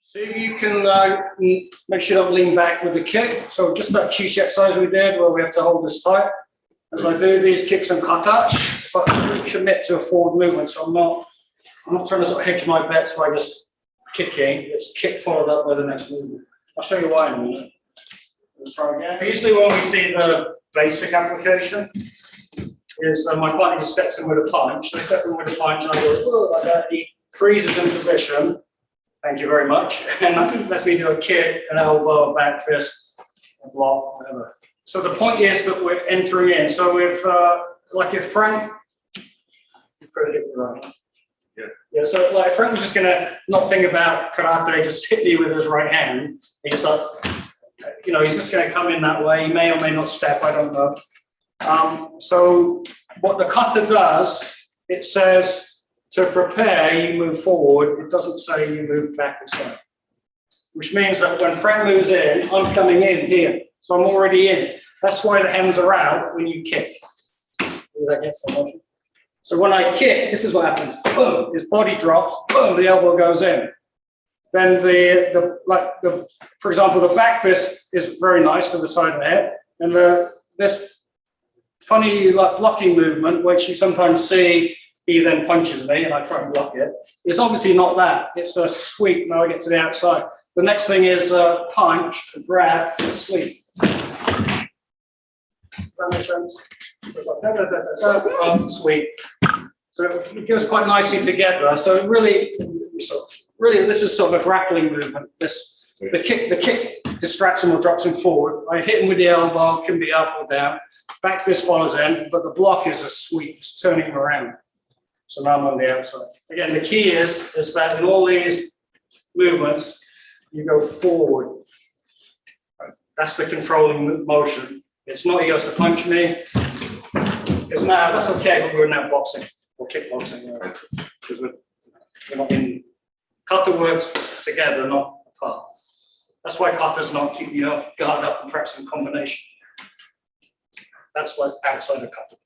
See if you can make sure you don't lean back with the kick. So just that cheese exercise we did where we have to hold this tight. As I do these kicks and kata, if I commit to a forward movement, so I'm not trying to sort of hedge my bets by just kicking. It's kick followed up by the next movement. I'll show you why in a minute. Let's try again. Usually when we see the basic application, is my partner just steps in with a punch. They step in with a punch and I go, like that. He freezes in position. Thank you very much. And that lets me do a kick, an elbow, a back fist, a block, whatever. So the point is that we're entering in. So with, like if Frank, yeah, so like Frank was just gonna not think about karate, just hit me with his right hand. He's like, you know, he's just gonna come in that way. He may or may not step, I don't know. So what the kata does, it says, to prepare, you move forward. It doesn't say you move back and side. Which means that when Frank moves in, I'm coming in here. So I'm already in. That's why the hands are out when you kick. That gets the motion. So when I kick, this is what happens. Boom, his body drops, boom, the elbow goes in. Then for example, the back fist is very nice to the side of the head. And this funny blocking movement, which you sometimes see, he then punches me and I try and block it. It's obviously not that. It's a sweep. Now I get to the outside. The next thing is a punch, a grab, a sweep. Does that make sense? Sweep. So it goes quite nicely together. So really, this is sort of a grappling movement. The kick distracts him or drops him forward. I hit him with the elbow, can be up or down. Back fist follows in, but the block is a sweep. It's turning him around. So now I'm on the outside. Again, the key is that in all these movements, you go forward. That's the controlling motion. It's not he has to punch me. It's now, that's okay, but we're now boxing or kickboxing. Because we're not in. Kata works together, not apart. That's why kata's not keeping you guard up and practicing combination. That's like outside of kata.